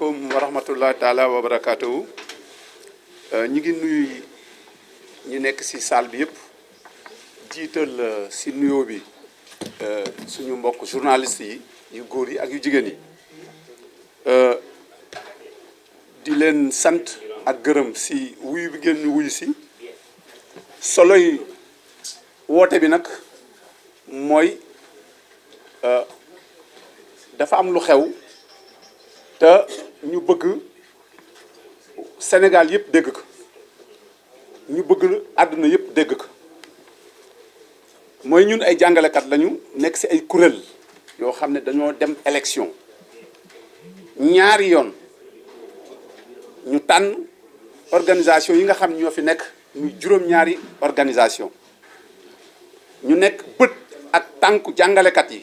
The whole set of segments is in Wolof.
asalaamaaleykum wa rahmatullahi taala wa barakaatuhu ñi ngi nuyu ñi nekk ci salle bi yëpp jiital ci nuyoo bi suñu mbokk journaliste yi yu góor yi ak yu jigéen yi di leen sant ak gërëm ci wuyu bi ngeen wuyu ci soloy woote bi nag mooy dafa am lu xew te ñu bëgg Sénégal yëpp dégg ko ñu bëgg àdduna yëpp dégg ko mooy ñun ay jàngalekat lañu nekk ci ay kuréel yoo xam ne dañoo dem élection ñaari yoon ñu tànn organisation yi nga xam ñoo fi nekk muy juróom-ñaari organisation ñu nekk bët ak tànku jàngalekat yi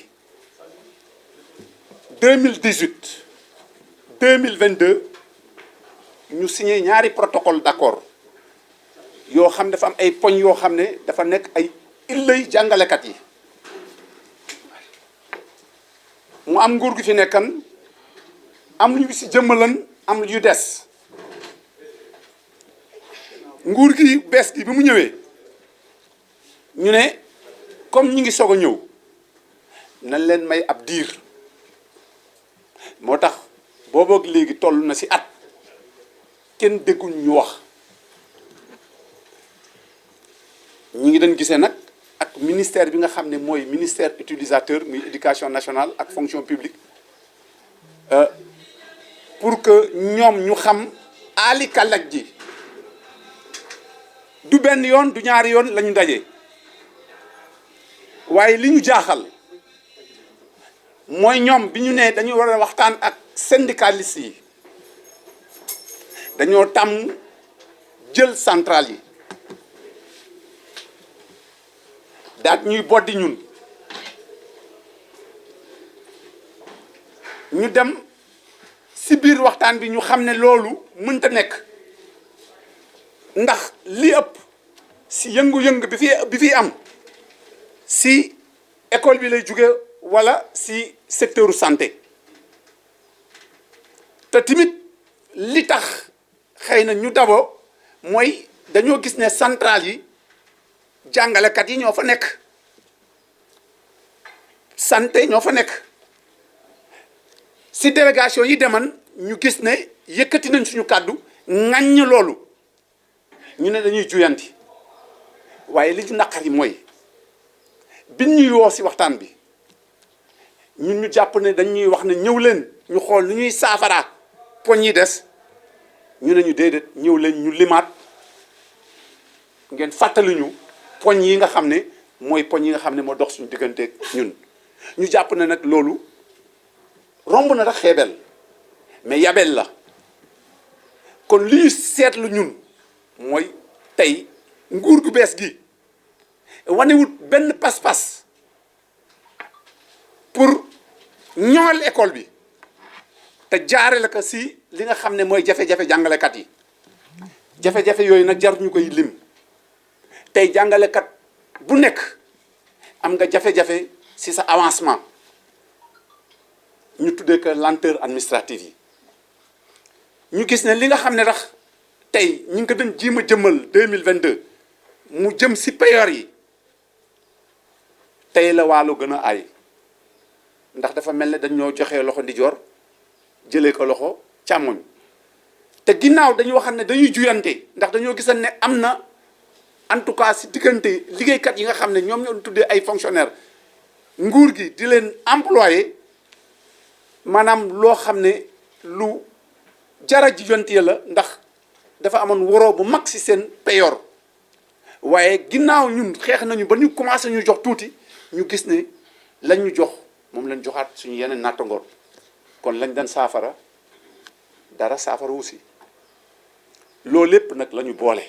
2018 2022 ñu signé ñaari protocole d'accord yoo xam ne dafa am ay poñ yoo xam ne dafa nekk ay illay jàngalekat yi mu am nguur gi fi nekkan am lu ñu ci jëmmalan am lu des nguur gi bees gi bi mu ñëwee ñu ne comme ñi ngi soog a ñëw nañ leen may ab diir moo tax booboog léegi toll na ci at kenn dégguñ ñu wax ñi ngi doon gisee nag ak ministère bi nga xam ne mooy ministère utilisateur muy éducation nationale ak fonction publique pour que ñoom ñu xam aali kalaj ji du benn yoon du ñaari yoon la ñu daje waaye li ñu jaaxal mooy ñoom bi ñu ne dañu war a waxtaan ak syndicalistes yi dañoo tàmm jël centrale yi daat ñuy boddi ñun ñu dem ci biir waxtaan bi ñu xam ne loolu mënta nekk ndax li ëpp ci yëngu-yëngu bi fi am ci école bi lay jóge wala ci secteur santé te tamit li tax xëy na ñu dabo mooy dañoo gis ne centrale yi jàngalekat yi ñoo fa nekk santé ñoo fa nekk ci délégation yi deman ñu gis ne yëkkati nañ suñu kàddu ŋaññ loolu ñu ne dañuy juyanti waaye li ñu naqari mooy biñ ñuy woo ci waxtaan bi ñun ñu jàpp ne dañuy wax ne ñëw leen ñu xool nu ñuy saafara poñ yi des ñu ne ñu déedéet ñëw leen ñu limaat ngeen fàttali ñu poñ yi nga xam ne mooy poñ yi nga xam ne moo dox suñu digganteeg ñun ñu jàpp ne nag loolu romb na rek xeebel mais yabel la kon li ñu seetlu ñun mooy tey nguur gu bees gi wanewut benn pas-pas pour ñoŋal école bi te jaare la ko ci li nga xam ne mooy jafe-jafe jàngalekat yi jafe-jafe yooyu nag jar ñu koy lim tey jàngalekat bu nekk am nga jafe-jafe ci sa avancement ñu tuddee que lenteur administrative yi ñu gis ne li nga xam ne tax tey ñu ngi ko doon jiima jëmmal 2022 mu jëm ci payoor yi tey la waalo gën a aay ndax dafa mel ne dañ ñoo joxee loxo ndijoor jëlee ko loxo càmmoñ te ginnaaw dañu waxam ne dañuy juyante ndax dañoo gisan ne am na en tout cas ci diggante liggéeykat yi nga xam ne ñoom ñoo tuddee ay fonctionnaires nguur gi di leen employé maanaam loo xam ne lu jara juyante la ndax dafa amoon waroo bu mag ci seen payoor waaye ginnaaw ñun xeex nañu ba ñu commencé ñu jox tuuti ñu gis ne lañ ñu jox moom lañ joxaat suñu yeneen nattangoor kon lañ daan saafara dara saafara aussi loolu lépp nag la ñu boole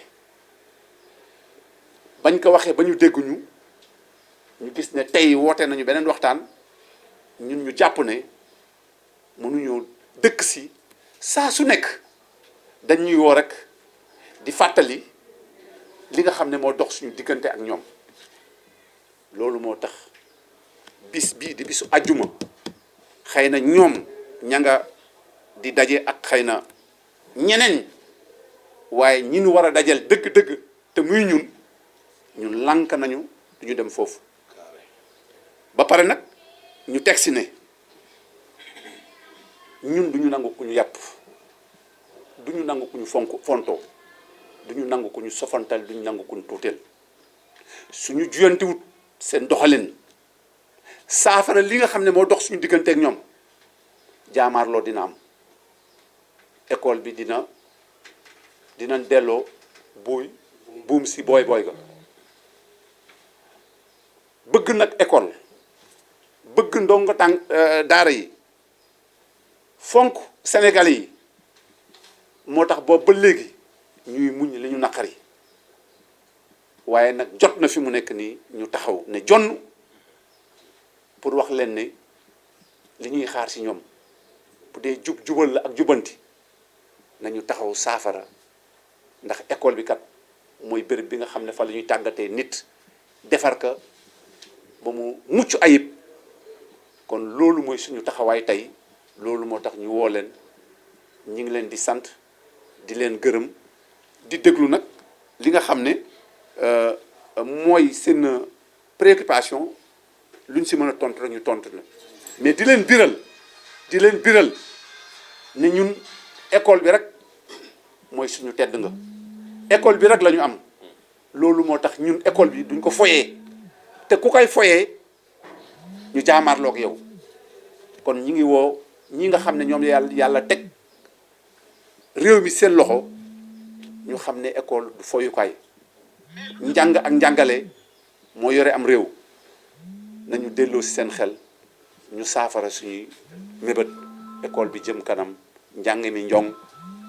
bañ ko waxee ba ñu dégguñu ñu gis ne tey woote nañu beneen waxtaan ñun ñu jàpp ne mënuñoo dëkk ci saa su nekk dañ ñuy woo rek di fàttali li nga xam ne moo dox suñu diggante ak ñoom loolu moo tax bis bii di bisu àjjuma xëy na ñoom ña nga di daje ak xëy na ñeneen waaye ñi ñu war a dajal dëgg-dëgg te muy ñun lànk nañu du ñu dem foofu ba pare nag ñu teg si ne ñun du ñu nangu ku ñu yàpp du ñu nangu ku ñu fontoo du ñu nangu ku ñu sofantal du ñu nangu ku ñu tuuteel suñu juyantiwut seen doxalin saafara li nga xam ne moo dox suñu digganteeg ñoom jaamaarloo dina am école bi dina delloo buum si booy ga bëgg nag école bëgg ndongo daara yi fonk Sénégalais yi moo tax boobu ba léegi ñuy muñ li ñu naqari waaye nag jot na fi mu nekk nii ñu taxaw ne jonn pour wax leen ne li ñuy xaar ci ñoom bu dee jubal la ak jubanti nañu taxaw saafara ndax école bi kat mooy béréb bi nga xam ne fa la ñuy tàggatee nit defar ka ba mu mucc ayib kon loolu mooy suñu taxawaay tey loolu moo tax ñu woo leen ñi ngi leen di sant di leen gërëm di déglu nag li nga xam ne mooy seen préoccupation luñ si mën a tontu rek ñu tontu la mais di leen biral ne ñun école bi rek mooy suñu tedd nga école bi rek la ñu am loolu moo tax ñun école bi duñ ko foyee te ku koy foyee ñu jaamaarloog yow kon ñi ngi woo ñi nga xam ne ñoom yàlla teg réew mi seen loxo ñu xam ne école du foyukaay njàng ak njàngale moo yore am réew nañu delloo si seen xel ñu saafara suñuy mébét école bi jëm kanam njàng mi njong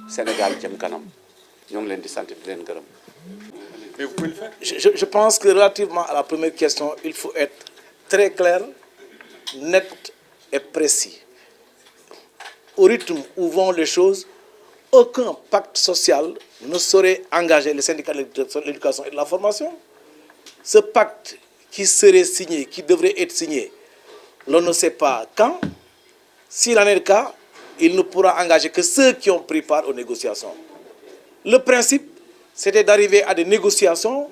Sénégal jëm kanam ñoo ngi leen di sant di leen gërëm. Mais vous pouvez le faire. Je pense que relativement à la première question, il faut être très clair, net et précis. Au rythme où vont les choses, aucun pacte social ne saurait engager les syndicats de l'éducation et de la formation. Ce pacte qui serait signé, qui devrait être signé, l'on ne sait pas quand. S'il en est le cas, il ne pourra engager que ceux qui ont pris part aux négociations. Le principe, c'était d'arriver à des négociations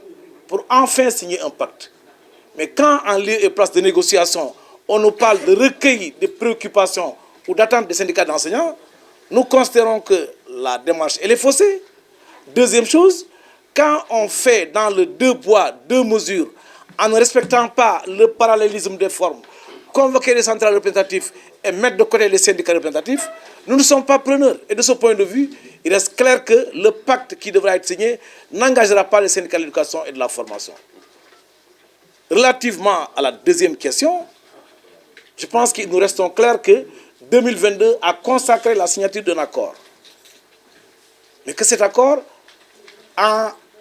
pour enfin signer un pacte. Mais quand en lieu et place de négociations, on nous parle de recueil de préoccupations ou d'attentes des syndicats d'enseignants, nous considérons que la démarche elle est faussée. Deuxième chose, quand on fait dans le deux poids, deux mesures, en ne respectant pas le parallélisme des formes, convoquer les centrales représentatives et mettre de côté les syndicats représentatifs, nous ne sommes pas preneurs. Et de ce point de vue, il reste clair que le pacte qui devra être signé n'engagera pas les syndicats de l'éducation et de la formation. Relativement à la deuxième question, je pense qu'il nous restons clairs que 2022 a consacré la signature d'un accord. Mais que cet accord,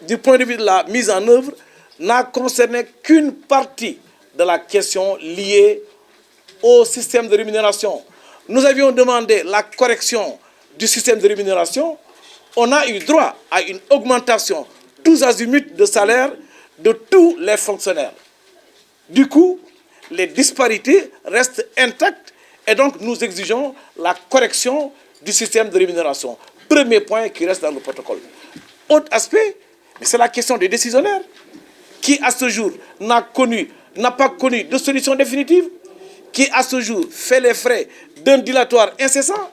du point de vue de la mise en œuvre, n'a concerné qu'une partie de la question liée au système de rémunération. Nous avions demandé la correction du système de rémunération. On a eu droit à une augmentation tous azimuts de salaire de tous les fonctionnaires. Du coup, les disparités restent intactes et donc nous exigeons la correction du système de rémunération. Premier point qui reste dans le protocole. Autre aspect, c'est la question des décisionnaires qui à ce jour n'a pas connu de solution définitive, qui à ce jour fait les frais d'un dilatoire incessant.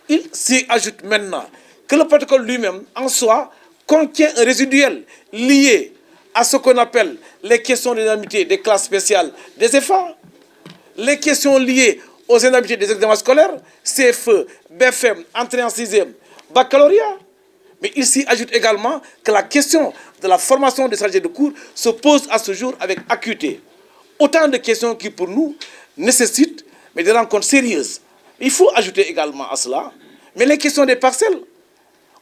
Il s'y ajoute maintenant que le protocole lui-même en soi contient un résiduel lié à ce qu'on appelle les questions des indemnités des classes spéciales des EFA, les questions liées aux indemnités des examens scolaires, CFE, BFM, entrée en 6e, baccalauréat. Mais il s'y ajoute également que la question de la formation des chargés de cours se pose à ce jour avec acuité. Autant de questions qui, pour nous, nécessitent des rencontres sérieuses. Il faut ajouter également à cela, mais les questions des parcelles.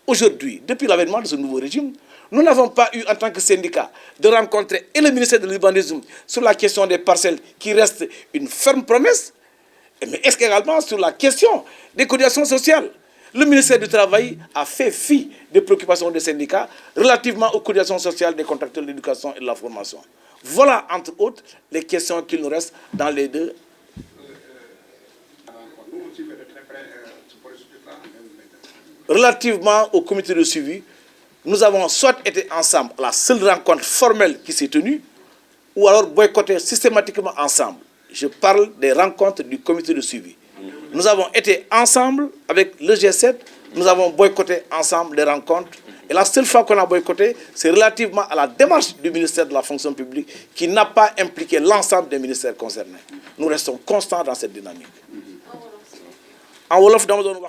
Aujourd'hui, depuis l'avènement de ce nouveau régime, nous n'avons pas eu, en tant que syndicat, de rencontrer et le ministère de l'urbanisme sur la question des parcelles, qui reste une ferme promesse, mais est-ce qu'également sur la question des cotisations sociales. Le ministère du Travail a fait fi des préoccupations des syndicats relativement aux cotisations sociales des contracteurs de l'éducation et de la formation. Voilà, entre autres, les questions qu'il nous reste dans les deux. Nous, on suit de très près relativement au comité de suivi, nous avons soit été ensemble à la seule rencontre formelle qui s'est tenue, ou alors boycotté systématiquement ensemble. Je parle des rencontres du comité de suivi. Nous avons été ensemble avec le G7, nous avons boycotté ensemble les rencontres. Et la seule fois qu'on a boycotté, c'est relativement à la démarche du ministère de la fonction publique qui n'a pas impliqué l'ensemble des ministères concernés. Nous restons constants dans cette dynamique. En Wolof, dama doon wax